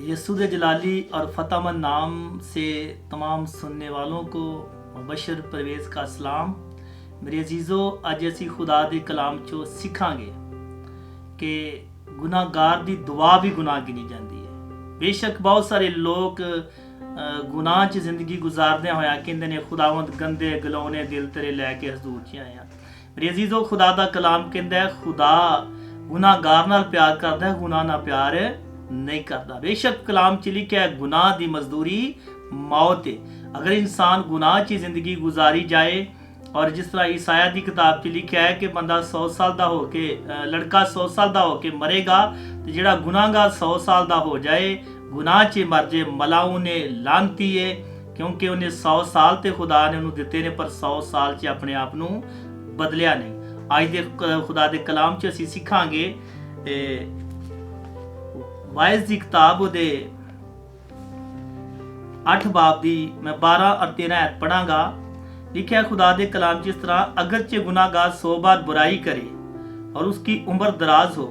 यसू दे जलाली और फतेहमंद नाम से तमाम सुनने वालों को मुबशर परवेज़ का सलाम। मेरे अजीज़ों, अज असी खुदा दे कलाम चो सिखांगे कि गुनाहगार दी दुआ भी गुनाह गिनी जाती है। बेशक बहुत सारे लोग गुनाह च जिंदगी गुजारदे होया कहंदे ने खुदावंद गंदे गलौने दिल तेरे लैके हजूर च आया। मेरे अजीज़ों, खुदा दा कलाम कहंदा है खुदा गुनाहगार नाल प्यार करदा है, गुनाह नाल प्यार नहीं करता। बेशक कलाम च लिखा है गुनाह दी मजदूरी मौत है। अगर इंसान गुनाह च जिंदगी गुजारी जाए, और जिस तरह ईसाया की किताब च लिखा है कि बंदा 100 साल का होके लड़का 100 साल का होके मरेगा, तो जिहड़ा गुनाहगार 100 साल का हो जाए गुनाह च मर जाए मलाऊ ने लानती है, क्योंकि उन्हें 100 साल तो खुदा ने उन्होंने दिते ने, पर 100 साल च अपने आप को बदलिया नहीं। अज दे खुदा दे कलाम च असीं सिखांगे वाइज की किताब दे 8 बाब की मैं 12 और 13 आयत पढ़ांगा। लिखा खुदा दे कलाम जिस तरह, अगरचे गुनाहगार 100 बार बुराई करे और उसकी उम्र दराज हो,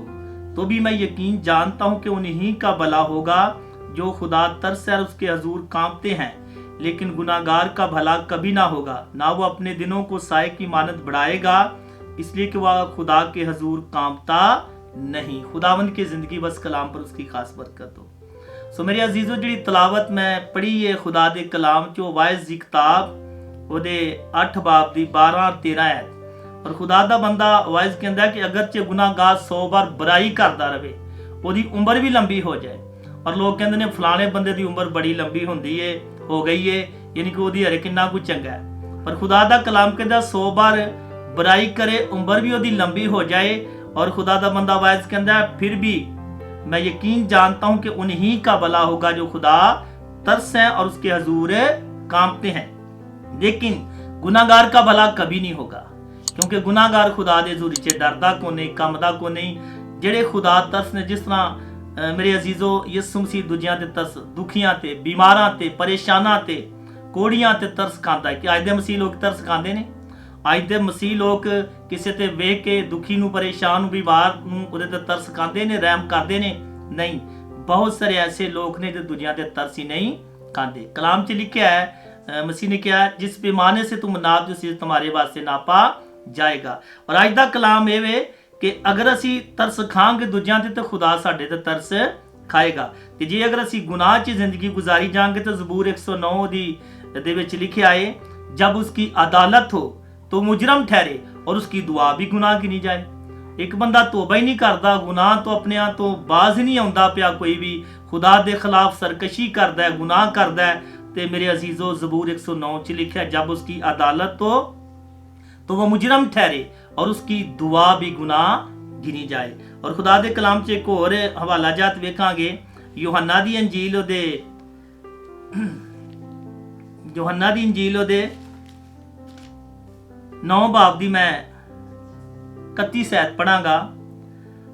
तो भी मैं यकीन जानता हूं कि उन्हीं का भला होगा जो खुदा तरस है और उसके हजूर कांपते हैं। लेकिन गुनाहगार का भला कभी ना होगा, ना वो अपने दिनों को साए की मानत बढ़ाएगा, इसलिए कि वह खुदा के हजूर कांपता नहीं। खुदावंद की जिंदगी बस कलाम पर उसकी खास बरकत हो। सो मेरे अजीजों, जी तलावत मैं पढ़ी है खुदा दे कलाम चो वाइज की किताब ਉਹਦੇ 8 ਬਾਬ ਦੀ 12 और 13 आयत। और खुदा दा बंदा वाइज कहता है कि अगरचे गुनाहगार 100 बार बुराई करता रहे, ਉਹਦੀ उम्र भी लंबी हो जाए। और लोग कहते हैं फलाने बंदे की उम्र बड़ी लंबी होंदी है, हो गई है, यानी कि ਉਹਦੀ हरे किन्ना कुछ चंगा है। पर खुदा दा कलाम कहता 100 बार बुराई करे, उम्र भी ਉਹਦੀ लंबी हो जाए। और खुदा दा बंदा वाइज कहता है फिर भी मैं यकीन जानता हूं कि उन्हीं का भला होगा जो खुदा तरस है और उसके हजूर कांपते हैं। लेकिन गुनाहगार का भला कभी नहीं होगा, क्योंकि गुनाहगार खुदा दे हजूर च डरदा को नहीं, कमदा को नहीं। जेड़े खुदा तरस ने, जिस तरह मेरे अजीजों यसू मसीह दूजियां ते तरस, दुखियां ते, बीमारां ते, परेशानां ते, कोड़ियां ते तरस खांदा है। कि अज दे मसीह लोग तरस खांदे ने? अज दे मसीह लोग किसी ते वेख के दुखी नूं, परेशान नूं, बीमार नूं उहदे ते तरस खांदे ने, रहम करदे ने? नहीं। बहुत सारे ऐसे लोग ने जो दूजियां ते तरस ही नहीं खांदे। कलाम च लिखा है, मसीह ने कहा जिस पैमाने से तुम नाप दो उसी तुम्हारे वास्ते नापा जाएगा। और अज दा कलाम ये वे कि अगर असी तरस खांगे दूजियां ते, तो खुदा साडे ते तरस खाएगा। ते जे अगर असी गुनाह च जिंदगी गुजारी जाएंगे, तो ज़बूर 109 दे विच लिखिया है, जब उसकी अदालत हो तो मुजरम ठहरे और उसकी दुआ भी गुनाह गिनी जाए। एक बंदा तौबा ही नहीं करता, गुनाह तो अपने आप तो बाज ही नहीं आउंदा पिया, कोई भी खुदा दे खिलाफ सरकशी करदा है, गुनाह करदा है। ते मेरे अजीजों, ज़बूर 109 च लिखा जब उसकी अदालत हो तो वह मुजरम ठहरे और उसकी दुआ भी गुनाह गिनी जाए। और खुदा दे कलाम च एक होर हवाला जात वेखांगे, यूहन्ना दी इंजील दे 9 बाब दी मैं 31 आयत पढ़ांगा।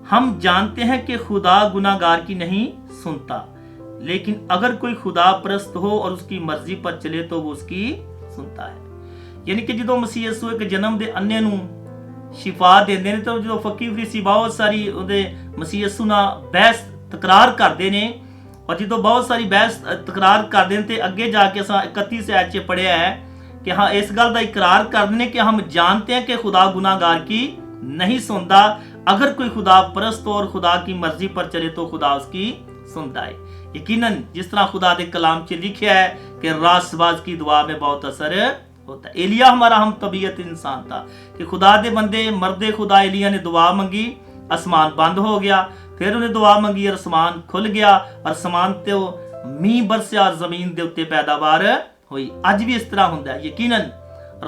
हम जानते हैं कि खुदा गुनाहगार की नहीं सुनता, लेकिन अगर कोई खुदा परस्त हो और उसकी मर्जी पर चले तो वो उसकी सुनता है। यानी कि जो मसीह यसू एक जन्म दे अन्ने नूं शिफा देंदे ने, तो जो फकीर फरीसी बहुत सारी उहदे मसीह यसू नाल बहस तकरार करते हैं। और जो बहुत सारी बहस तकरार करते हैं, तो अगे जाके असां 31 आयत च पढ़िया है कि हाँ इस गल का इकरार करते हैं कि हम जानते हैं कि खुदा गुनाहगार की नहीं सुनता। अगर कोई खुदा परस्त हो और खुदा की मर्जी पर चले तो खुदा उसकी सुनता है। यकीनन जिस तरह खुदा दे कलाम च लिखा है कि रासबाज की दुआ में बहुत असर होता है। एलिया हमारा हम तबीयत इंसान था कि खुदा दे बंदे मर्दे खुदा एलिया ने दुआ मंगी, आसमान बंद हो गया। फिर उन्हें दुआ मंगी और आसमान खुल गया, और आसमान तो मींह बरसिया और जमीन के उत्ते पैदावार हुई। अज भी इस तरह होंदा है। यकीनन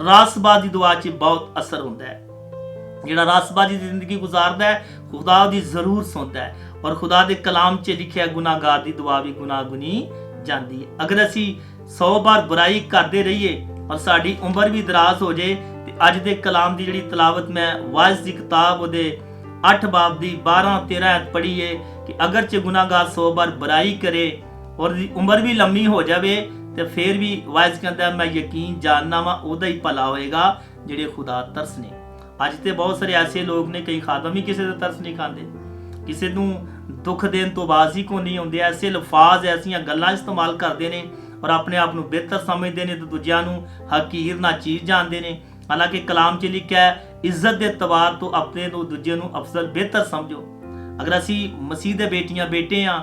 रासबाज की दुआ च बहुत असर होंदा है। जिहड़ा रासबाजी की जिंदगी गुजारदा है, खुदा दी जरूर सुनता है। और खुदा दे कलाम च लिखिया गुनाहगार दी दुआ भी गुनाह गुनी जाती है। अगर असी 100 बार बुराई करते रहिए और साड़ी उम्र भी दराज हो जाए, तो अज दे कलाम की जिहड़ी तलावत मैं वाइज की किताब दे 8 बाब की 12 और 13 आयत पढ़ी है कि अगर च गुनाहगार 100 बार बुराई करे और उम्र भी लंबी हो जाए, तो फिर भी वाइज कहता मैं यकीन जानना वा उहदा ही भला होएगा जिहड़े खुदा तरस ने। अज तो बहुत सारे ऐसे लोग ने, कई खादम ही किसी का तरस नहीं खाते, किसी ਦੁੱਖ ਦੇਣ ਤੋਂ ਬਾਜ਼ ਹੀ ਕੋ ਨਹੀਂ ਆਉਂਦੇ। ਐਸੇ ਲਫ਼ਾਜ਼ ਐਸੀਆਂ ਗੱਲਾਂ ਇਸਤੇਮਾਲ ਕਰਦੇ ਨੇ ਔਰ ਆਪਣੇ ਆਪ ਨੂੰ ਬਿਹਤਰ ਸਮਝਦੇ ਨੇ ਤੇ ਦੂਜਿਆਂ ਨੂੰ ਹਕੀਰ ਨਾ ਚੀਜ਼ ਜਾਣਦੇ ਨੇ। ਹਾਲਾਂਕਿ ਕਲਾਮ 'ਚ ਲਿਖਿਆ ਹੈ ਇੱਜ਼ਤ ਦੇ ਤਵਾਰ ਤੋਂ ਆਪਣੇ ਤੋਂ ਦੂਜੇ ਨੂੰ ਅਫਜ਼ਲ ਬਿਹਤਰ ਸਮਝੋ। ਅਗਰ ਅਸੀਂ ਮਸੀਹ ਦੇ ਬੇਟੀਆਂ ਬੇਟੇ ਹਾਂ,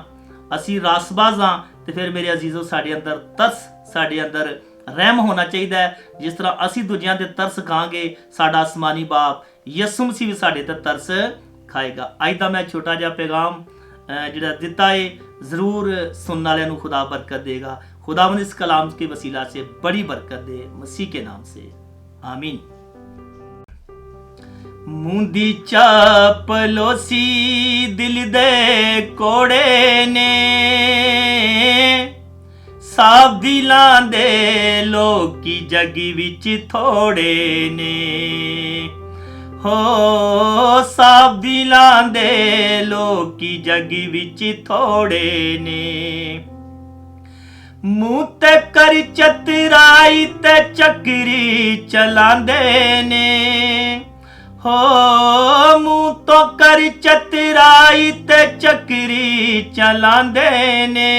ਅਸੀਂ ਰਾਸਬਾਜ਼ ਹਾਂ, ਤੇ ਫਿਰ ਮੇਰੇ ਅਜ਼ੀਜ਼ੋ ਸਾਡੇ ਅੰਦਰ ਤਰਸ, ਸਾਡੇ ਅੰਦਰ ਰਹਿਮ ਹੋਣਾ ਚਾਹੀਦਾ ਹੈ। ਜਿਸ ਤਰ੍ਹਾਂ ਅਸੀਂ ਦੂਜਿਆਂ ਦੇ ਤਰਸ ਖਾਂਗੇ, ਸਾਡਾ ਅਸਮਾਨੀ ਬਾਪ ਯਿਸੂ ਮਸੀਹ ਵੀ ਸਾਡੇ ਤੇ ਤਰਸ ਖਾਏਗਾ। ਅੱਜ ਦਾ ਮੈਂ ਛੋਟਾ ਜਿਹਾ ਪੈਗਾਮ ਜਿਹੜਾ ਦਿੱਤਾ है, ज़रूर सुनने वाले को खुदा बरकत देगा। खुदावंद इस कलाम के वसीला से बड़ी बरकत दे, मसीह के नाम से आमीन। मुंदी चापलोसी दिल दे कोड़े ने, साफ दिलां दे लोकी जगी विच थोड़े ने। हो साफ दिलां दे लोकी जगी विच थोड़े ने। मूंह ते कर चतराई ते चक्री चलांदे ने। हो मूंह तो कर चतराई ते चक्री चलांदे ने।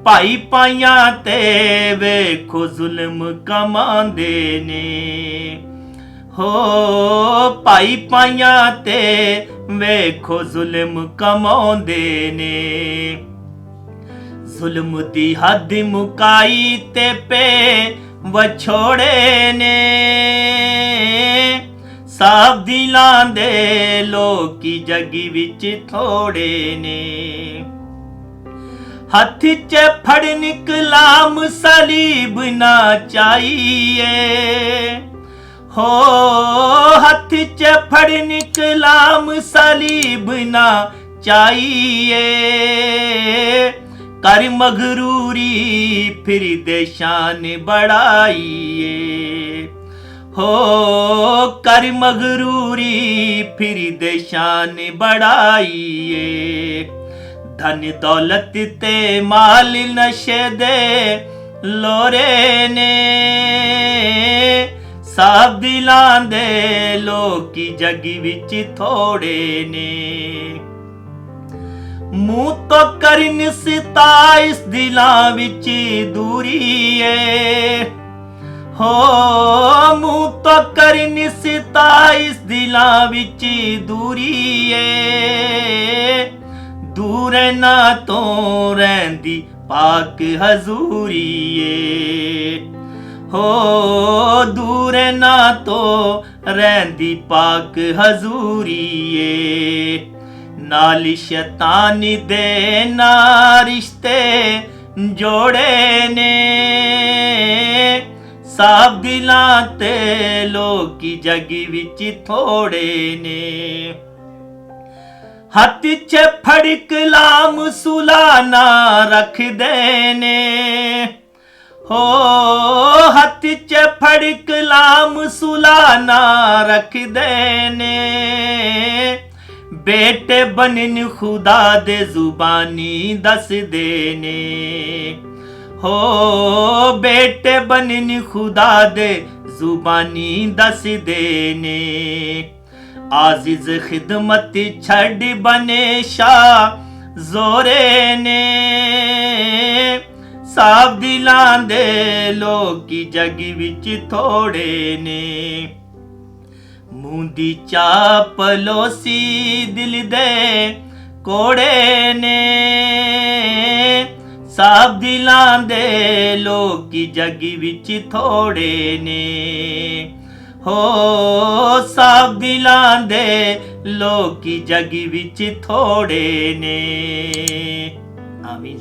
भाई पाइयां ते वेखो जुल्म कमांदे ने। हो भाई पाइयां ते वेखो जुल्म कमांदे ने। जुल्म दी हद मुकाई ते पे वछोड़े ने। साफ दिलां दे लोकी जगी विच थोड़े ने। हथ च फड़ कलाम सलीब ना चाहिए। हो हथ च फड़ कलाम सलीब ना चाहिए। कर मगरूरी फिर दे शान बढ़ाइए। हो कर मगरूरी फिर दे शान बढ़ाइए। धन दौलत ते माल नशे दे लोरे ने। साफ दिलां दे लोकी जगी विच थोड़े ने। मुंह तो करन सताइस दिलां विच दूरी है। हो मुंह तो करन सताइस दिलां विच दूरी है। दूर ना तो रहिंदी पाक हजूरी है। हो दूर ना तो रहिंदी पाक हजूरी है। नाल शैतान दे ना रिश्ते जोड़े ने। साफ दिलां ते लोकी जगी विच थोड़े ने। हथ च फड़ कलाम सुलाना रख देने। हो हथ च फड़ कलाम सुलाना रख देने। बेटे बनन खुदा दे जुबानी दस देने। हो बेटे बनन खुदा दे जुबानी दस देने। आजिज खिदमत छड़ बने शाह जोरे ने। साफ दिलां दे लोकी जगी विच थोड़े ने। मुंदी चापलोसी दिल दे कोड़े ने। साफ दिलां दे लोकी जगी विच थोड़े ने। हो साफ दिलां दे लोकी जगी विच थोड़े ने। आमीन।